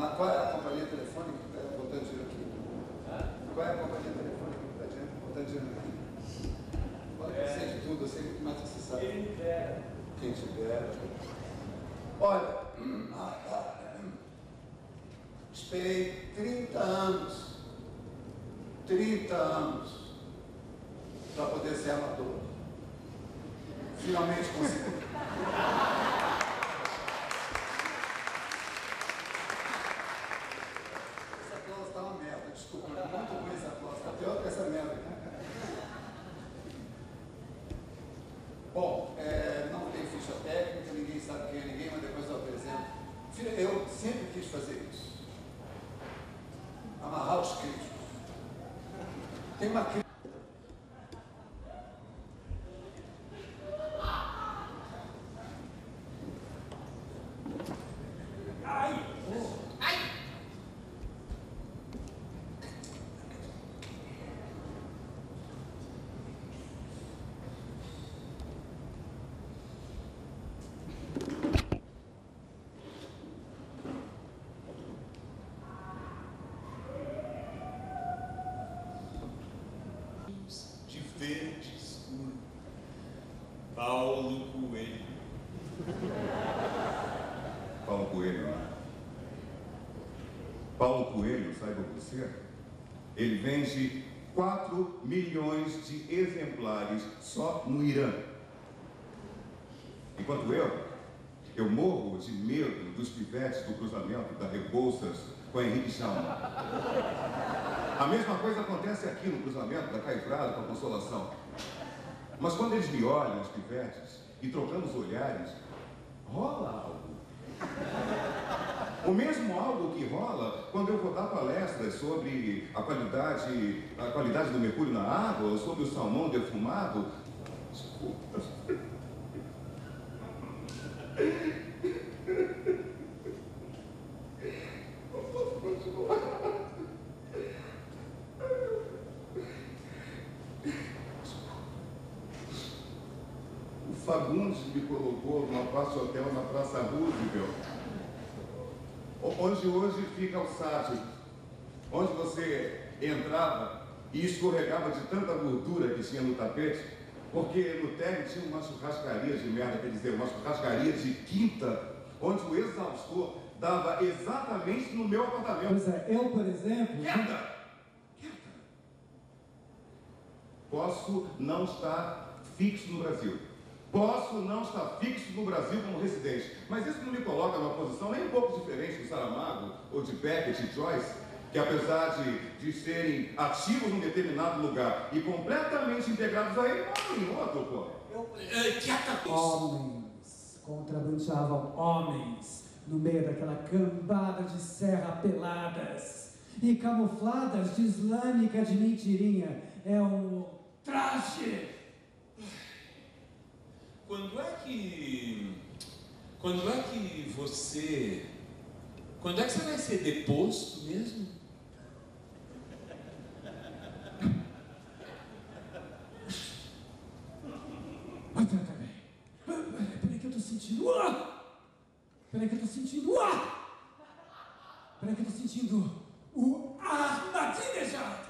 Ah, qual é a companhia telefônica que está botando dinheiro aqui? Qual é a companhia telefônica que está botando dinheiro aqui? Pode ser de tudo, eu sei muito mais que você sabe. Quem dera. Quem te dera. Olha, esperei 30 anos para poder ser amador. Finalmente consegui. Essa aplauso está uma merda, desculpa, muito ruim essa aplauso, está pior que essa merda. Bom, não tem ficha técnica, ninguém sabe quem é ninguém, mas depois eu apresento. Eu sempre quis fazer isso. Amarrar os críticos. Tem uma crítica. Ai! Ai! De verde escuro, Paulo Coelho. Paulo Coelho, né? Paulo Coelho, saiba você, ele vende 4 milhões de exemplares só no Irã. Enquanto eu morro de medo dos pivetes do cruzamento da Rebouças com Henrique Schalman. A mesma coisa acontece aqui no cruzamento da Caivrada com a Consolação. Mas quando eles me olham, os pivetes, e trocamos olhares, rola algo. O mesmo algo que rola quando eu vou dar palestras sobre a qualidade do mercúrio na água, ou sobre o salmão defumado. Desculpa. Não posso continuar. O Fagundes me colocou numa praça hotel na Praça Roosevelt, onde hoje fica o sátiro, onde você entrava e escorregava de tanta gordura que tinha no tapete, porque no térreo tinha uma churrascaria de merda, quer dizer, uma churrascaria de quinta, onde o exaustor dava exatamente no meu apartamento. Pois é, eu, por exemplo... Quieta! Posso não estar fixo no Brasil. Posso não estar fixo no Brasil como residente. Mas isso não me coloca numa posição nem um pouco diferente do Saramago, ou de Beckett e Joyce, que apesar de serem ativos num determinado lugar e completamente integrados a ele, moram em outro, pô. Homens contrabandeavam homens no meio daquela cambada de serra peladas e camufladas de islâmica de mentirinha. É um traje. Quando é que você vai ser deposto mesmo? Peraí que eu tô sentindo. Peraí que eu tô sentindo. Peraí que eu tô sentindo o Ahmadinejad.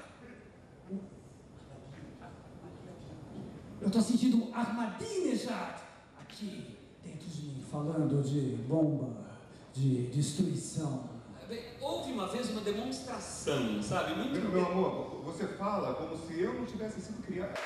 Eu tô sentindo Ahmadinejad aqui dentro de mim, falando de bomba, de destruição. Bem, houve uma vez uma demonstração, sabe? Meu amor, você fala como se eu não tivesse sido criado.